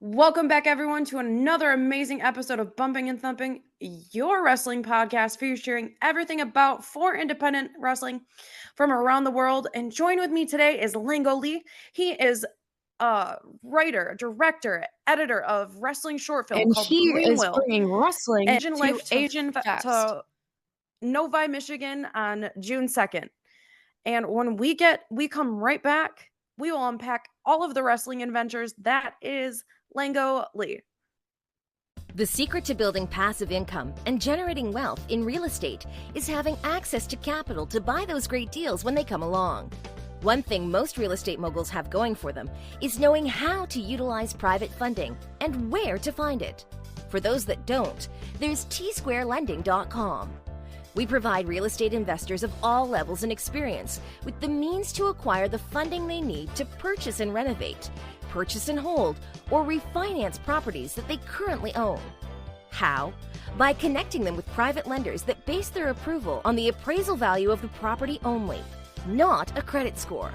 Welcome back, everyone, to another amazing episode of Bumping and Thumping, your wrestling podcast featuring everything about for independent wrestling from around the world. And join with me today is Lengo Lee. He is a writer, director, editor of wrestling short film And called he is Greenwill bringing wrestling Asian to Life Asian Fest. to Novi, Michigan on June 2nd. And when we come right back, we will unpack all of the wrestling adventures that is Lengo Lee. The secret to building passive income and generating wealth in real estate is having access to capital to buy those great deals when they come along. One thing most real estate moguls have going for them is knowing how to utilize private funding and where to find it. For those that don't, there's tsquarelending.com. We provide real estate investors of all levels and experience with the means to acquire the funding they need to purchase and renovate, purchase and hold, or refinance properties that they currently own. How? By connecting them with private lenders that base their approval on the appraisal value of the property only, not a credit score.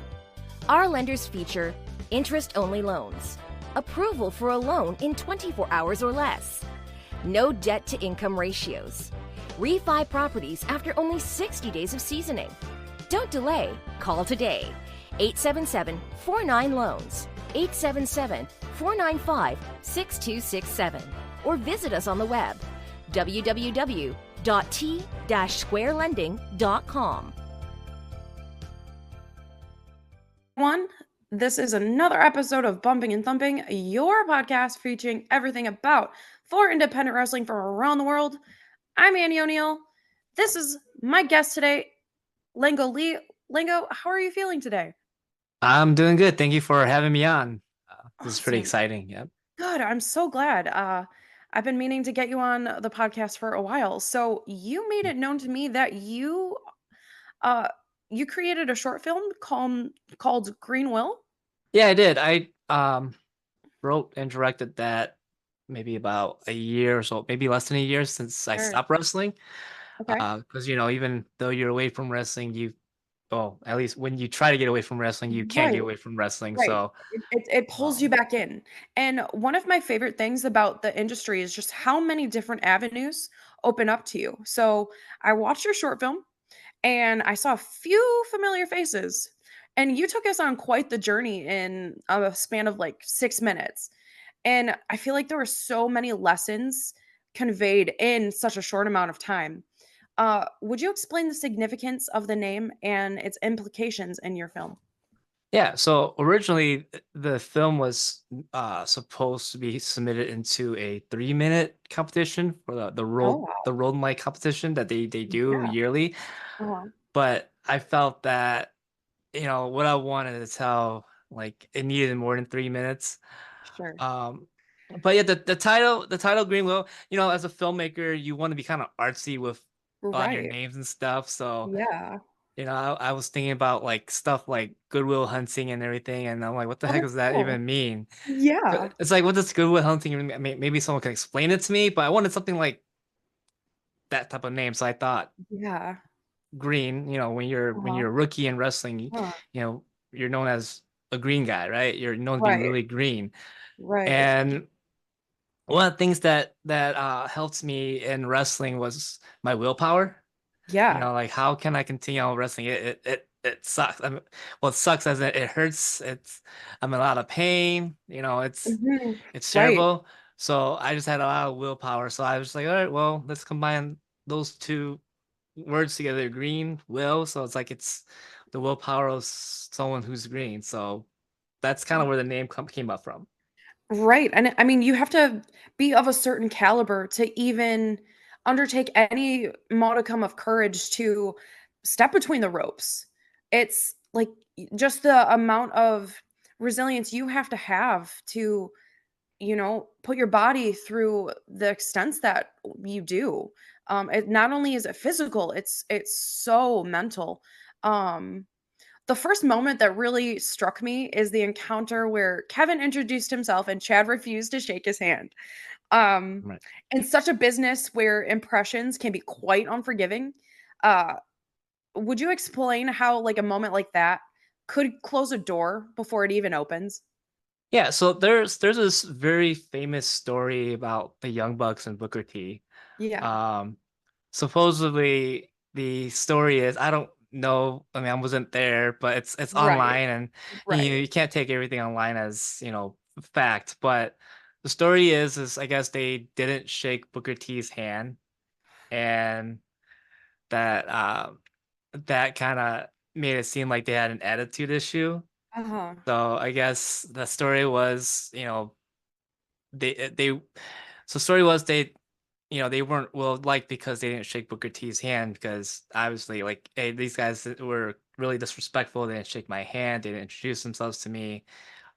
Our lenders feature interest-only loans, approval for a loan in 24 hours or less, no debt-to-income ratios, refi properties after only 60 days of seasoning. Don't delay. Call today. 877-49-LOANS. 877-495-6267. Or visit us on the web. www.t-squarelending.com. This is another episode of Bumping and Thumping, your podcast featuring everything about for independent wrestling from around the world. I'm Annie O'Neill. This is my guest today, Lengo Lee. Lengo, how are you feeling today? I'm doing good. Thank you for having me on. This is pretty Awesome. exciting. Yep. Good. I'm so glad. I've been meaning to get you on the podcast for a while. So you made it known to me that uh you created a short film called Greenwill. Yeah, I did. I wrote and directed that maybe about a year or so, maybe less than a year since I Sure. stopped wrestling. Okay. Because even though you're away from wrestling, at least when you try to get away from wrestling, you can't get Right. away from wrestling. Right. So, It pulls you um, back in. And one of my favorite things about the industry is just how many different avenues open up to you. So I watched your short film and I saw a few familiar faces. And you took us on quite the journey in a span of like 6 minutes. And I feel like there were so many lessons conveyed in such a short amount of time. Would you explain the significance of the name and its implications in your film? yeah. So originally, the film was supposed to be submitted into a 3-minute competition for the Oh, road wow. the road mic competition that they do Yeah. yearly. Uh-huh. But I felt that, what I wanted to tell, like, it needed more than 3 minutes. Sure. Um, but yeah, the title Greenlow, as a filmmaker, you want to be kind of artsy with on your Right. names and stuff. So, Yeah. I was thinking about like stuff like Goodwill Hunting and everything, and I'm like, what the Oh, heck that's does that cool. even mean? Yeah. It's like, what does Goodwill Hunting even mean? Maybe someone can explain it to me, but I wanted something like that type of name. So I thought Yeah. green, when you're Uh-huh. a rookie in wrestling, Huh. you're known as a green guy, right? You're known to be Right. really green. Right. And one of the things that helped me in wrestling was my willpower. Yeah. Like, how can I continue on wrestling? It sucks. Well, it sucks as it hurts. I'm in a lot of pain. Mhm. It's Right. terrible. So I just had a lot of willpower. So I was like, all right, well, let's combine those two words together, green, will. So it's like it's the willpower of someone who's green. So that's kind of where the name came up from. Right. And I mean, you have to be of a certain caliber to even undertake any modicum of courage to step between the ropes. It's like just the amount of resilience you have to, put your body through the extents that you do. It not only is it physical, it's so mental. Um, the first moment that really struck me is the encounter where Kevin introduced himself and Chad refused to shake his hand. Um, Right. in such a business where impressions can be quite unforgiving, uh, would you explain how like a moment like that could close a door before it even opens? Yeah, so there's this very famous story about the Young Bucks and Booker T. Yeah. Um, Supposedly the story is, I don't know, I mean I wasn't there, but it's Right. online, and Right. you can't take everything online as, fact. But the story is I guess they didn't shake Booker T's hand, and that that kind of made it seem like they had an attitude issue. Uh-huh. So I guess the story was, they so story was they weren't well liked because they didn't shake Booker T's hand, because obviously, like, hey, these guys were really disrespectful. They didn't shake my hand. They didn't introduce themselves to me.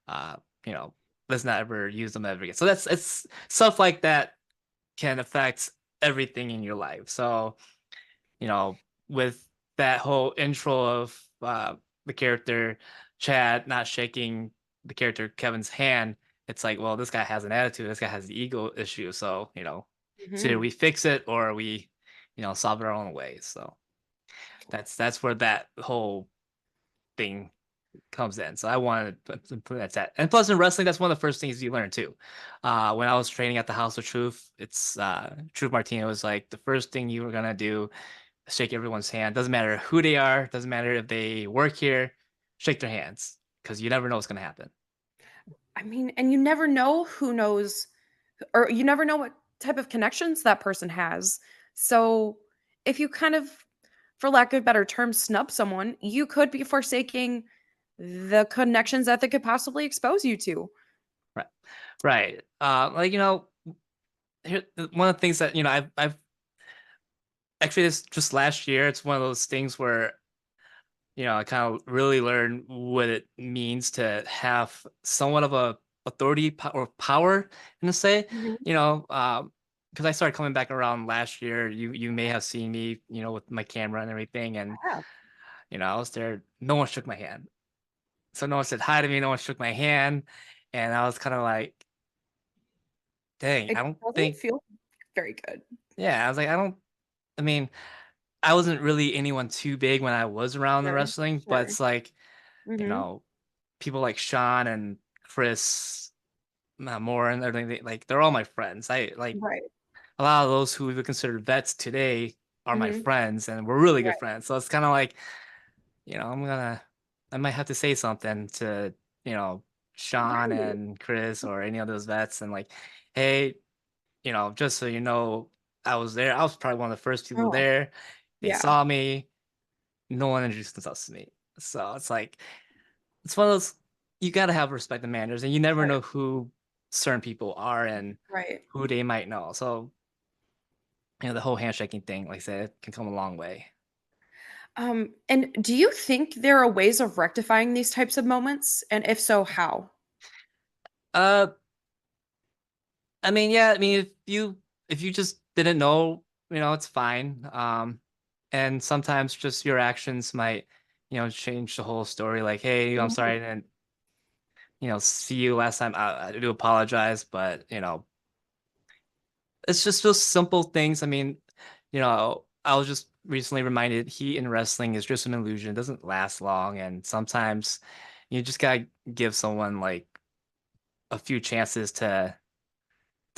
Uh, you know, let's not ever use them ever again. So it's stuff like that can affect everything in your life. So, with that whole intro of the character Chad not shaking the character Kevin's hand, it's like, well, this guy has an attitude. This guy has the ego issue. So, so either Mhm. we fix it or we, solve it our own way. So that's where that whole thing comes in. So I wanted to put that. And plus, in wrestling, that's one of the first things you learn too. When I was training at the House of Truth, it's Truth Martina was like, the first thing you were gonna do, shake everyone's hand. Doesn't matter who they are. Doesn't matter if they work here. Shake their hands, because you never know what's gonna happen. I mean, and you never know who knows, or you never know what type of connections that person has. So if you kind of, for lack of better terms, snub someone, you could be forsaking the connections that they could possibly expose you to. Right, right. Like, one of the things that I've actually, this just last year, it's one of those things where I kind of really learned what it means to have somewhat of a authority or power in a say, Mhm. because I started coming back around last year. You may have seen me, with my camera and everything, and Yeah, I was there. No one shook my hand, so no one said hi to me. No one shook my hand, and I was kind of like, dang, it I don't doesn't think. feel very good. Yeah, I was like, I don't. I mean, I wasn't really anyone too big when I was around the Sure, wrestling, but sure. it's like, you Mhm. know, people like Sean and Chris, Moore, and everything. Like, they're all my friends. I like Right. a lot of those who we would consider vets today are my Mhm. friends, and we're really good Right. friends. So it's kind of like, I might have to say something to, you know, Sean Right. and Chris or any of those vets, and like, hey, just so you know, I was there. I was probably one of the first people Oh, there. They yeah. saw me. No one introduced themselves to me. So it's like, it's one of those, you got to have respect and manners, and you never Right. know who certain people are and Right. who they might know. So, the whole handshaking thing, like I said, can come a long way. And do you think there are ways of rectifying these types of moments? And if so, how? Uh, I mean, yeah, I mean, if you just didn't know, it's fine. And sometimes just your actions might, change the whole story. Like, hey, I'm Mhm. sorry, I didn't, see you last time. I do apologize, but it's just those simple things. I mean, I was just recently reminded, heat in wrestling is just an illusion. It doesn't last long, and sometimes you just gotta give someone like a few chances to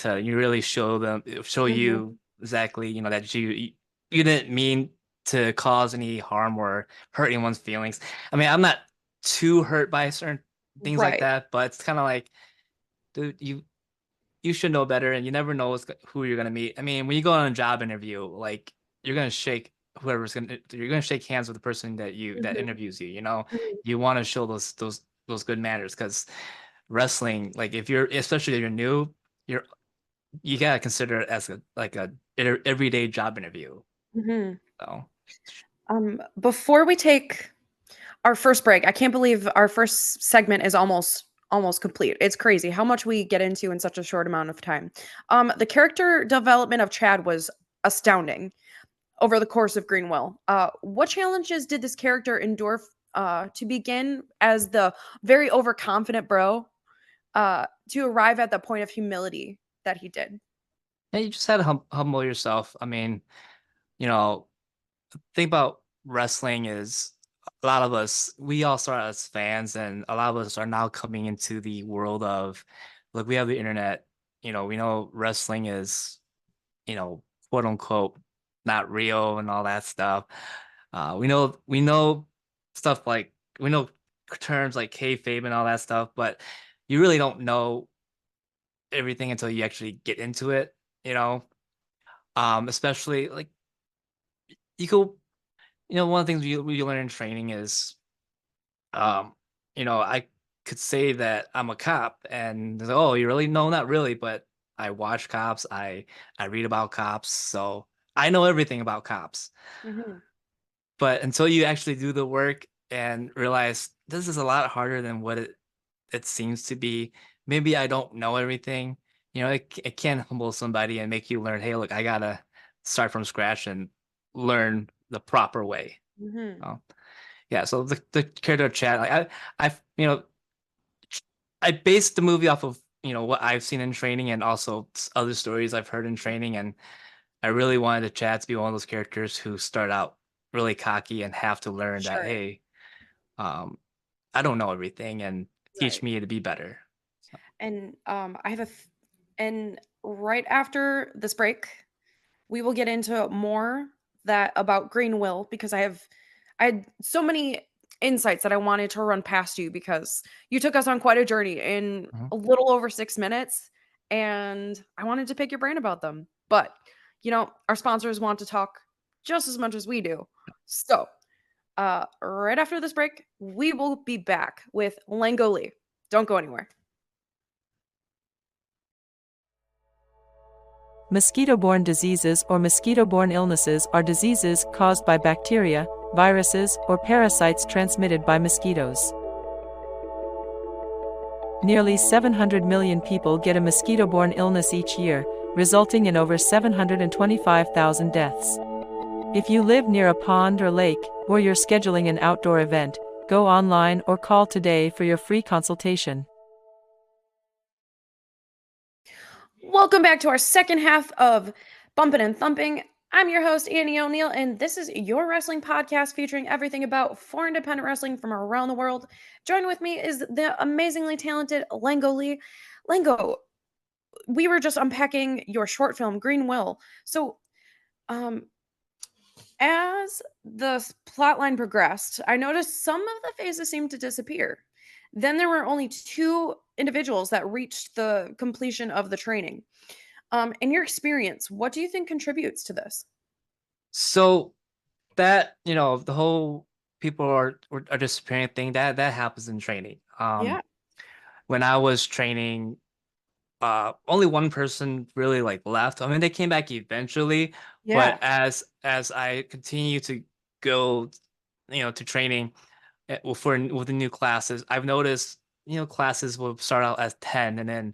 you really show Mhm. you exactly, that you didn't mean to cause any harm or hurt anyone's feelings. I mean, I'm not too hurt by certain things like Right. that, but it's kind of like, dude, you should know better, and you never know who you're gonna meet. I mean, when you go on a job interview, like, you're gonna shake hands with the person that Mhm. interviews you. Mhm. You want to show those good manners, because wrestling, like, especially if you're new, you're you gotta consider it as a everyday job interview. Mhm. So Before we take our first break, I can't believe our first segment is almost complete. It's crazy how much we get into in such a short amount of time. The character development of Chad was astounding over the course of Greenwell. What challenges did this character endure to begin as the very overconfident bro to arrive at the point of humility that he did? yeah, you just had to humble yourself. I mean, you know, thing about wrestling is a lot of us, we all start as fans, and a lot of us are now coming into the world of, look, we have the internet. We know wrestling is, quote unquote, not real and all that stuff. We know stuff like we know terms like kayfabe and all that stuff, but you really don't know everything until you actually get into it. You know, especially like you go. One of the things we learn in training is, um, I could say that I'm a cop, and they're like, oh, you really? No, not really, but I watch cops. I read about cops, so I know everything about cops. Hmm. But until you actually do the work and realize this is a lot harder than what it seems to be, maybe I don't know everything. It can humble somebody and make you learn, hey, look, I gotta start from scratch and learn the proper way. Hmm. Oh, yeah. So the character chat, like I based the movie off of what I've seen in training and also other stories I've heard in training, and I really wanted Chad to be one of those characters who start out really cocky and have to learn that, Sure. hey, um, I don't know everything, and teach Right. me to be better. So, And and right after this break, we will get into more that about Green Will because I had so many insights that I wanted to run past you because you took us on quite a journey in mhm. a little over 6 minutes, and I wanted to pick your brain about them. But our sponsors want to talk just as much as we do. So right after this break, we will be back with Lengo Lee. Don't go anywhere. Mosquito-borne diseases or mosquito-borne illnesses are diseases caused by bacteria, viruses, or parasites transmitted by mosquitoes. Nearly 700 million people get a mosquito-borne illness each year, resulting in over 725,000 deaths. If you live near a pond or lake, or you're scheduling an outdoor event, go online or call today for your free consultation. Welcome back to our second half of Bumpin' and Thumping. I'm your host, Annie O'Neill, and this is your wrestling podcast featuring everything about foreign independent wrestling from around the world. Join with me is the amazingly talented Lengo Lee. Lengo, we were just unpacking your short film, Green Will. So, um, as the plotline progressed, I noticed some of the phases seemed to disappear. Then there were only two individuals that reached the completion of the training. In your experience, what do you think contributes to this? So that the whole people are disappearing thing, that happens in training. Yeah. When I was training, only one person really like left. I mean, they came back eventually, but Yeah. as I continue to go, to training, with the new classes, I've noticed, classes will start out as 10, and then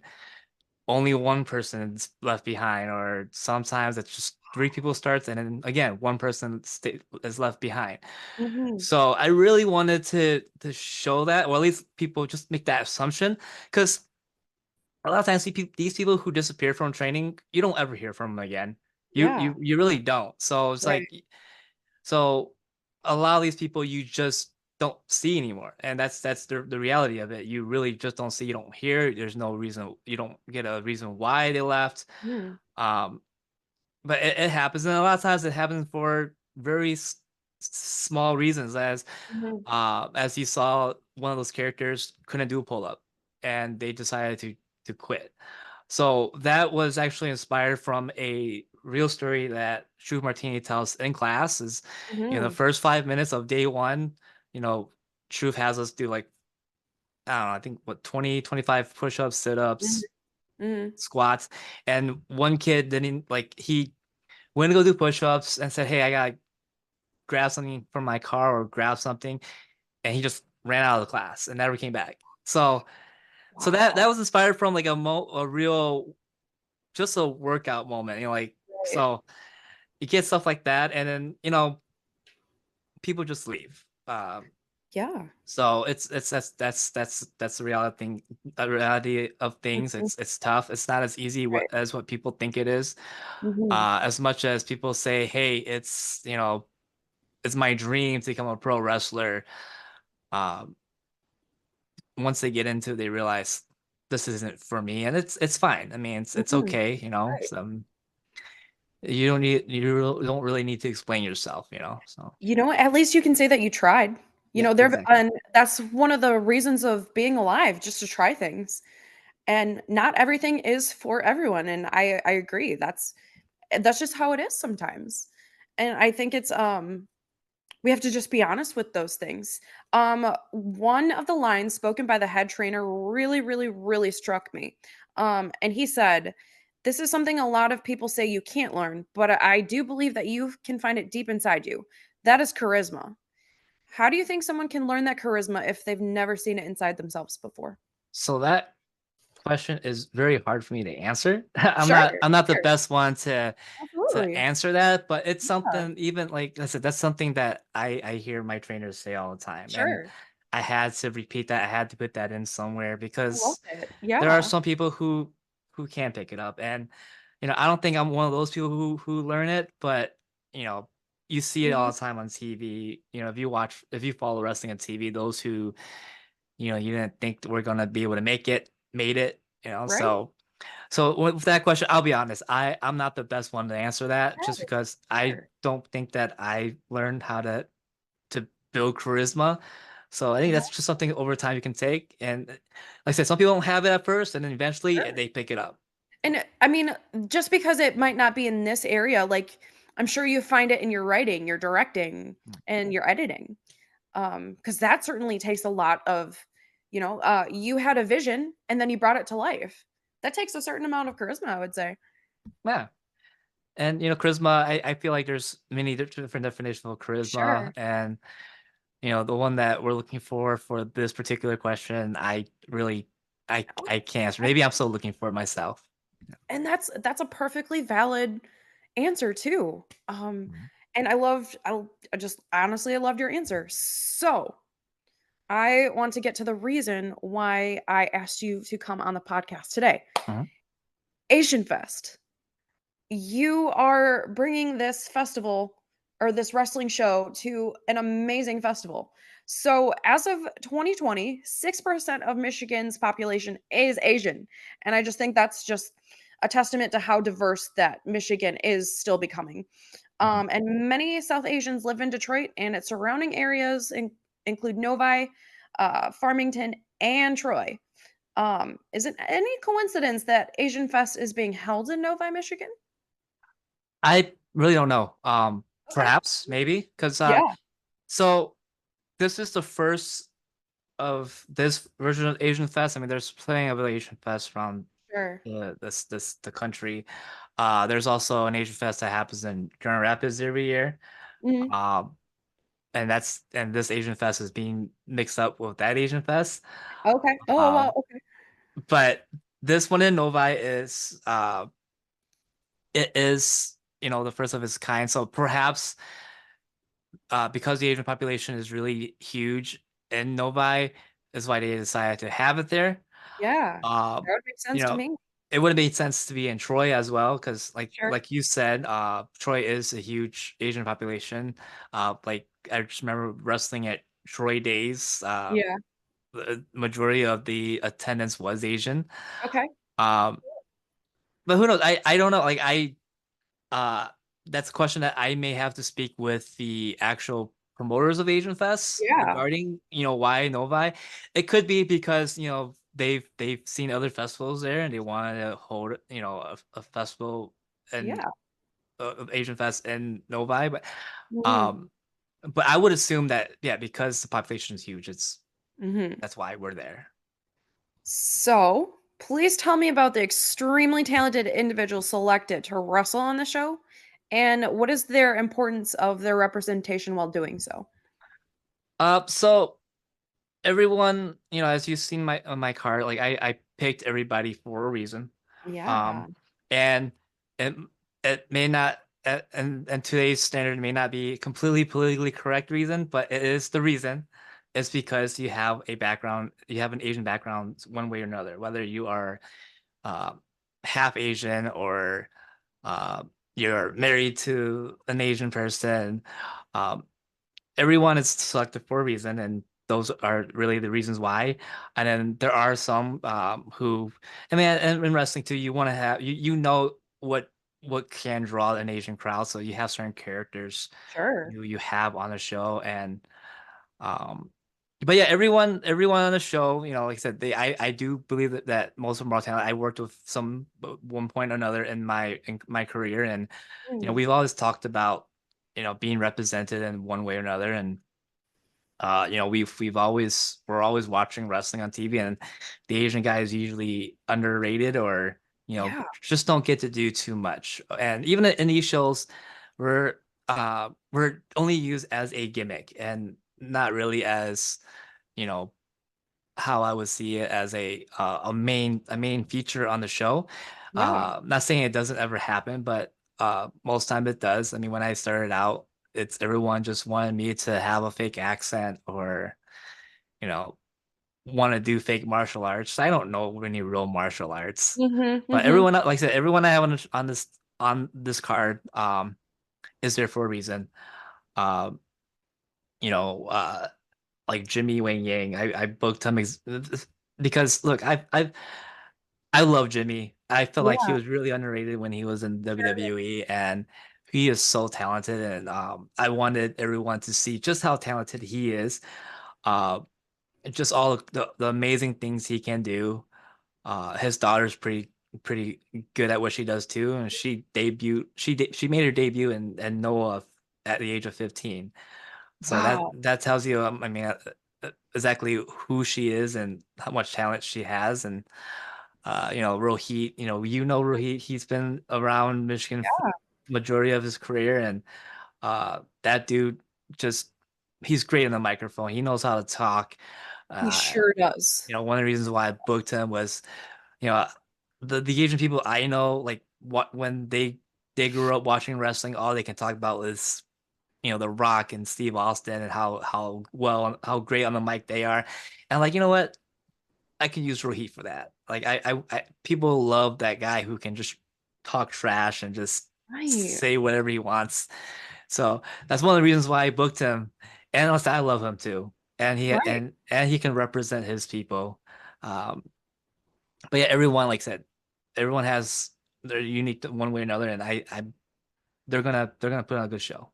only one person's left behind, or sometimes it's just three people starts, and then again one person is left behind. Mhm. So I really wanted to show that, or at least people just make that assumption, because a lot of times these people who disappear from training, you don't ever hear from them again. You Yeah. you you really don't. So it's Right. like, so a lot of these people you just don't see anymore, and that's the reality of it. You really just don't see, you don't hear. There's no reason, you don't get a reason why they left. Mm. Um, but it happens, and a lot of times it happens for very small reasons, Mhm. as you saw, one of those characters couldn't do a pull up, and they decided to quit. So that was actually inspired from a real story that Truth Martini tells in class. Is the Mhm. first 5 minutes of day one, you know, Truth has us do like, I don't know, I think what, 20, 25 push-ups, Mhm. sit-ups, Mhm. squats, and one kid didn't like, he went to go do push-ups and said, hey, I gotta grab something from my car or grab something, and he just ran out of the class and never came back. So that Wow. was inspired from like a real, just a workout moment, like, Right. so you get stuff like that, and then people just leave. Yeah. So it's that's the reality thing, the reality of things. Mhm. It's tough. It's not as easy Right. as what people think it is. Mhm. As much as people say, hey, it's it's my dream to become a pro wrestler. Um, Once they get into it, they realize this isn't for me, and it's fine. I mean, it's Mhm. okay, Right. So you don't really need to explain yourself, So You know what? At least you can say that you tried. You yeah, know, there exactly. and that's one of the reasons of being alive, just to try things. And not everything is for everyone, and I agree. That's just how it is sometimes. And I think it's we have to just be honest with those things. One of the lines spoken by the head trainer really, really, really struck me. And he said, "This is something a lot of people say you can't learn, but I do believe that you can find it deep inside you. That is charisma." How do you think someone can learn that charisma if they've never seen it inside themselves before? So that question is very hard for me to answer. Sure, I'm not the sure. best one to Absolutely. answer that, but it's Yeah, something, even like I said, that's something that I hear my trainers say all the time. And sure. I had to repeat that. I had to put that in somewhere I love because it. there are Yeah. some people who can't pick it up. And I don't think I'm one of those people who learn it, but you know, you see it all Mhm. the time on TV. If you follow wrestling on TV, those who you didn't think that we're gonna be able to make it, made it, Right. So with that question, I'll be honest, I'm not the best one to answer that just Yeah, because I sure. don't think that I learned how to build charisma. So I think Uh-huh. that's just something over time you can take. And like I said, some people don't have it at first, and then eventually Sure. they pick it up. And I mean, just because it might not be in this area, like I'm sure you find it in your writing, your directing, and your editing. Because that certainly takes a lot of, you had a vision and then you brought it to life. That takes a certain amount of charisma, I would say. Yeah. And charisma, I feel like there's many different definitions of charisma, Sure. and the one that we're looking for this particular question, I really, Oh, I can't answer. that's Maybe I'm still looking for it myself. and that's a perfectly valid answer too. Mhm. And I just honestly I loved your answer. So I want to get to the reason why I asked you to come on the podcast today. Mhm. Asian Fest. You are bringing this festival or this wrestling show to an amazing festival. So, as of 2020, 6% of Michigan's population is Asian. And I just think that's just a testament to how diverse that Michigan is still becoming. Mhm. And many South Asians live in Detroit and its surrounding areas include Novi, Farmington, and Troy. Is it any coincidence that Asian Fest is being held in Novi, Michigan? I really don't know. Okay. Perhaps, maybe, because Yeah, so this is the first of this version of Asian Fest. I mean, there's plenty of Asian Fest around sure. the country. There's also an Asian Fest that happens in Grand Rapids every year. Mhm. Um, and this Asian Fest is being mixed up with that Asian Fest. Okay. Oh, wow, Um, okay. but this one in Novi is it is the first of its kind. So perhaps because the Asian population is really huge in Novi, is why they decided to have it there. Yeah, Uh, that would make you sense to know, me. it would have made sense to be in Troy as well, because Sure. like you said, Troy is a huge Asian population. Like I just remember wrestling at Troy days. Yeah. The majority of the attendance was Asian. Okay. Um, but who knows? I don't know. Uh that's a question that I may have to speak with the actual promoters of Asian Fest Yeah. regarding, why Novi. It could be because, they've seen other festivals there and they wanted to hold, a festival and Yeah. of Asian Fest in Novi, Mhm. um but I would assume that, yeah, because the population is huge, Mhm. that's why we're there. So, please tell me about the extremely talented individuals selected to wrestle on the show, and what is their importance of their representation while doing so? So everyone, as you've seen my on my card, like I picked everybody for a reason. Yeah. Um, and it it may not and today's standard may not be completely politically correct reason, but it is the reason. It's because you have an Asian background one way or another, whether you are uh, half Asian or uh, you're married to an Asian person. Um, everyone is selected for a reason, and those are really the reasons why. And then there are some who, I mean, and in wrestling too, you want to have you know what can draw an Asian crowd, so you have certain characters Sure. you have on the show, and um, but yeah, everyone on the show, like I said, I do believe that most of them are talented. I worked with some at one point or another in my career, and Mm, we've always talked about being represented in one way or another, and we're always watching wrestling on TV, and the Asian guy is usually underrated or yeah. just don't get to do too much. And even in these shows, we're we're only used as a gimmick and not really as you know how I would see it as a main feature on the show. Yeah. Not saying it doesn't ever happen, but most time it does. I mean, when I started out, it's everyone just wanted me to have a fake accent or you know want to do fake martial arts. I don't know any real martial arts, Mhm, but mhm. like I said, everyone I have on this card is there for a reason. Um, you know, like Jimmy Wang Yang, I booked him because look, I love Jimmy. I felt like he Yeah, was really underrated when he was in sure. WWE, and he is so talented. And I wanted everyone to see just how talented he is. Uh, just all the amazing things he can do. His daughter's pretty good at what she does too, and she made her debut in Noah at the age of 15. So Wow. that tells you, I mean, exactly who she is and how much talent she has, and Rohit, Rohit, he's been around Michigan majority of his career, and that dude just he's great on the microphone. He knows how to talk. He Uh, sure does. one of the reasons why I booked him was, you know, the Asian people I know, like what when they grew up watching wrestling, all they can talk about is The Rock and Steve Austin and how great on the mic they are. And like, you know what? I could use Rohit for that. Like people love that guy who can just talk trash and just Right, say whatever he wants. So that's one of the reasons why I booked him. And also I love him too. And right. he can represent his people. Um, but yeah, everyone, like I said, everyone has their unique one way or another, and I they're gonna put on a good show.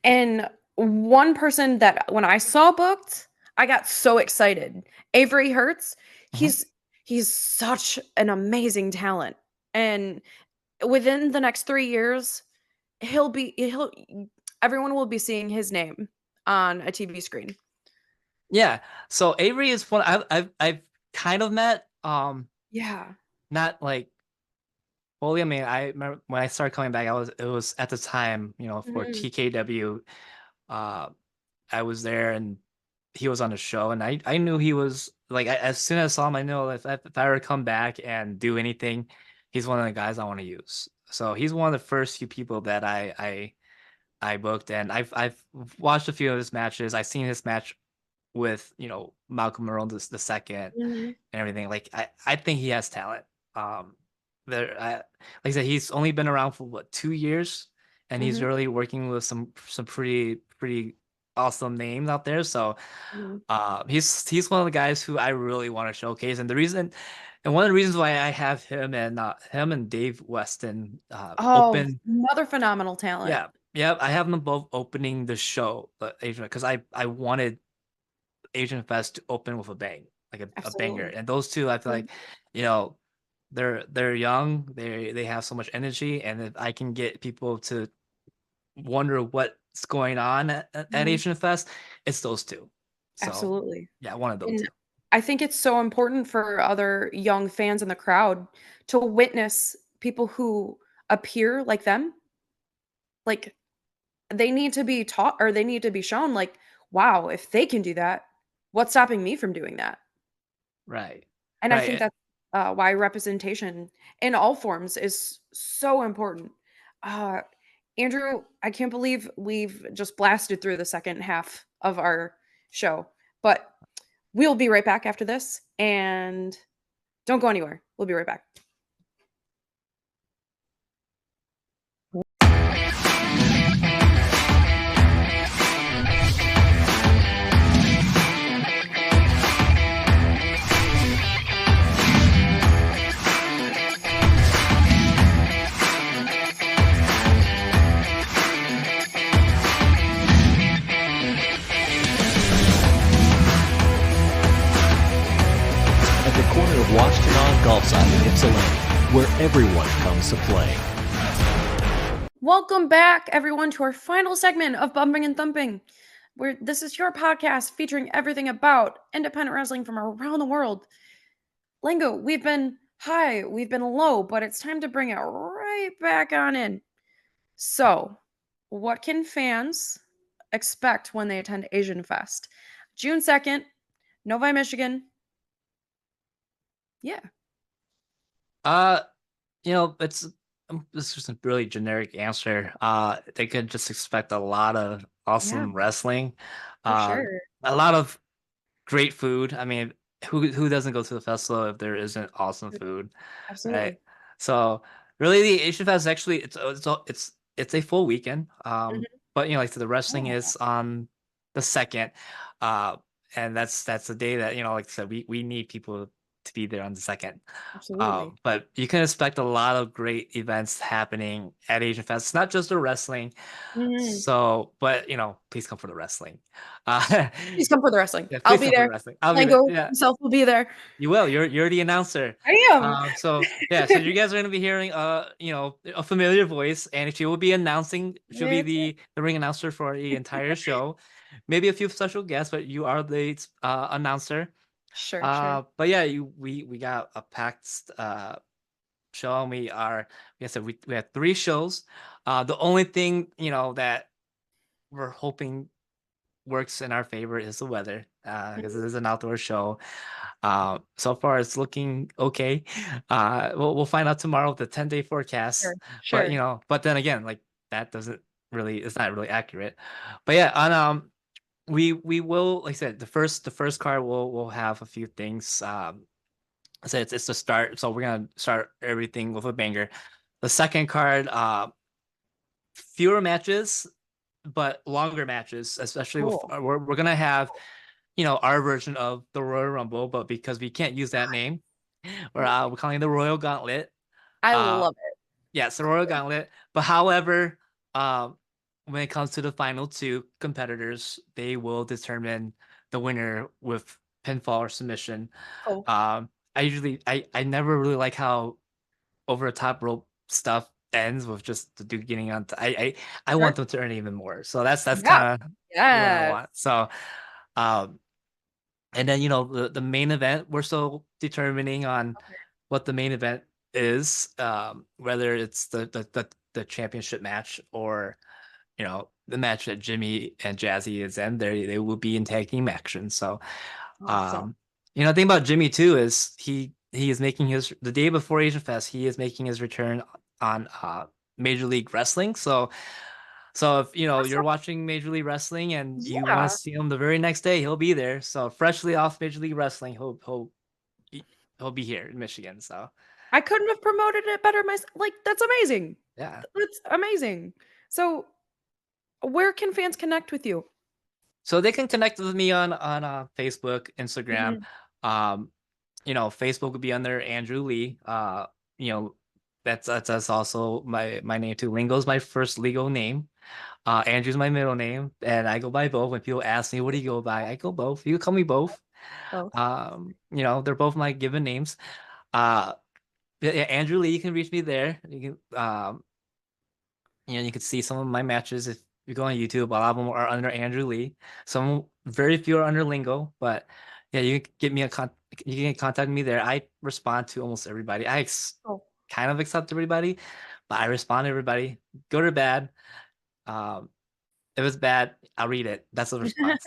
And one person that when I saw booked, I got so excited. Avery Hertz, Mhm. he's he's such an amazing talent. And within the next 3 years, he'll everyone will be seeing his name on a TV screen. Yeah. So Avery is one I've kind of met. Yeah. Not like fully. I mean, I remember when I started coming back, it was at the time, for Mhm, TKW. Uh, I was there and he was on the show, and I knew he was like as soon as I saw him, I know if I were to come back and do anything, he's one of the guys I want to use. So he's one of the first few people that I booked, and I've watched a few of his matches. I've seen his match with Malcolm Merle the second mhm, and everything. Like I think he has talent. Um, like I said, he's only been around for what 2 years, and he's mhm, really working with some pretty awesome names out there. So mhm. he's one of the guys who I really want to showcase, and one of the reasons why I have him and Dave Weston Oh, open. another phenomenal talent. Yeah, yeah, I have them both opening the show, Asian, because I wanted Asian Fest to open with a bang, like a banger. Absolutely. And those two, I feel Mhm, like, you know, they're young, they have so much energy, and if I can get people to wonder what's going on at mhm. Asian Fest, it's those two. So Absolutely. yeah, one of those And two. I think it's so important for other young fans in the crowd to witness people who appear like them. Like, they need to be taught or they need to be shown, like, wow, if they can do that, what's stopping me from doing that? Right. And I think Right. that's why representation in all forms is so important. Uh, Andrew, I can't believe we've just blasted through the second half of our show, but we'll be right back after this. And don't go anywhere. We'll be right back. everyone comes to play. Welcome back, everyone, to our final segment of Bumping and Thumping, where this is your podcast featuring everything about independent wrestling from around the world. Lengo, we've been high, we've been low, but it's time to bring it right back on in. So, what can fans expect when they attend Asian Fest? June 2nd, Novi, Michigan. Yeah. Uh, it's this is just a really generic answer. They could just expect a lot of Yeah, awesome wrestling, for uh, sure. a lot of great food. I mean, who doesn't go to the festival if there isn't awesome food, right? Absolutely. So really, the Asian Fest actually it's a full weekend. Mhm. But like the wrestling Oh, is on the second, uh, and that's the day that like I said, we need people to be there on the second. absolutely. But you can expect a lot of great events happening at Asian Fest. It's not just the wrestling. Mhm. So, but please come for the wrestling. Uh, Please come for the wrestling. yeah, I'll please be come for the there. wrestling. I'll be there. Lengo Yeah, himself will be there. you will. You're the announcer. I am. So yeah, so you guys are gonna be hearing a familiar voice, and she will be announcing. She'll be It's the ring announcer for the entire show. Maybe a few special guests, but you are the announcer. sure. But yeah, we got a packed show, and like I said, we had 3 shows. The only thing that we're hoping works in our favor is the weather, because Mhm. it is an outdoor show. So far it's looking okay. We'll find out tomorrow with the 10-day Sure, forecast. But sure. but then again, like that doesn't really it's not really accurate. But yeah, on we will, like I said, the first card will have a few things. So it's the start. So we're gonna start everything with a banger. The second card, fewer matches, but longer matches, especially with Cool. we're gonna have our version of the Royal Rumble, but because we can't use that name, we're calling it the Royal Gauntlet. I Uh, love it. yeah, it's the Royal Gauntlet. But however, when it comes to the final 2 competitors, they will determine the winner with pinfall or submission. Cool. I never really like how over the top rope stuff ends with just the dude getting on. I Sure. want them to earn even more. So that's Yeah. kind of what I Yes. want. So, um, and then the main event, we're still determining on what the main event is, whether it's the championship match or the match that Jimmy and Jazzy is in. They will be in tag team action. So, Awesome. um, the thing about Jimmy too is he is making his the day before Asian Fest. He is making his return on Major League Wrestling. So if you're Awesome. watching Major League Wrestling and you want Yeah. to see him the very next day, he'll be there. So freshly off Major League Wrestling, he'll be here in Michigan. So I couldn't have promoted it better myself. Like, that's amazing. yeah. That's amazing. So, where can fans connect with you? So they can connect with me on Facebook, Instagram. Mhm. Um, Facebook would be under Andrew Lee. You know, that's also my name too. Lingo's my first legal name. Andrew's my middle name, and I go by both. When people ask me what do you go by, I go both. You can call me both. Both. They're both my given names. Uh, yeah, Andrew Lee, you can reach me there. You can you can see some of my matches if you go on YouTube. A lot of them are under Andrew Lee. Some very few are under Lingo, but yeah, you can you can contact me there. I respond to almost everybody. Oh. Kind of accept everybody, but I respond to everybody, good or bad. Um, if it's bad, I'll read it. That's a response.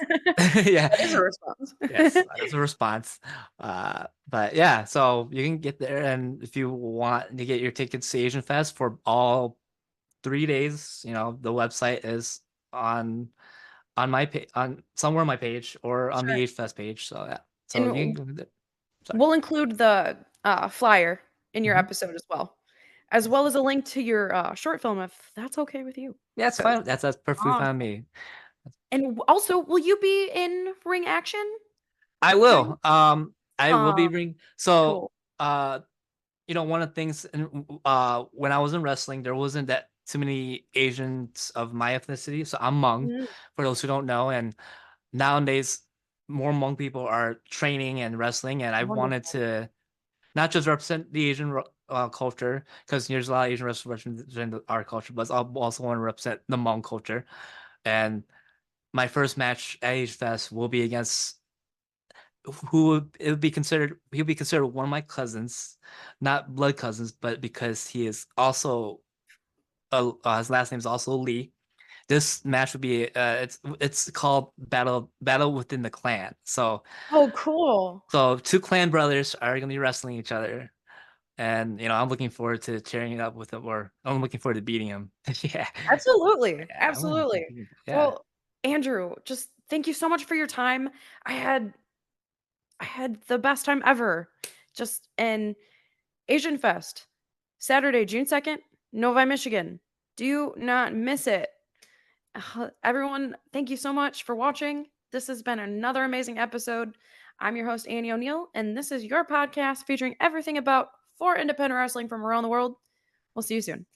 Yeah. That is a response. Yes, that's a response. But yeah, so you can get there, and if you want to get your tickets to Asian Fest for all 3 days, the website is on my page, on somewhere on my page or on the Sure. Asian Fest page. So yeah, so you And can. Sorry. we'll include the flyer in your Mhm. episode as well as a link to your short film if that's okay with you. Yeah, it's 'Cause fine. That's perfectly awesome. fine with me. Also, will you be in ring action I during? will. I will Oh, be bring. So, cool. uh, one of the things, when I was in wrestling, there wasn't that too many Asians of my ethnicity. So I'm Hmong, Mm, for those who don't know. And nowadays, more Hmong people are training and wrestling. And I wanted wonderful. to not just represent the Asian culture, because there's a lot of Asian wrestlers representing our culture, but I also want to represent the Hmong culture. And my first match at Age Fest will be against he'll be considered one of my cousins, not blood cousins, but because he is also his last name is also Lee. This match would be it's called Battle Within the Clan. Oh, cool. So two clan brothers are gonna be wrestling each other. And I'm looking forward to cheering it up with him, or I'm looking forward to beating him. Yeah. Absolutely. Yeah, Absolutely. yeah. Well, Andrew, just thank you so much for your time. I had the best time ever. Just in Asian Fest, Saturday, June 2nd, Novi, Michigan. Do not miss it. Everyone, thank you so much for watching. This has been another amazing episode. I'm your host, Annie O'Neill, and this is your podcast featuring everything about 4 independent wrestling from around the world. We'll see you soon.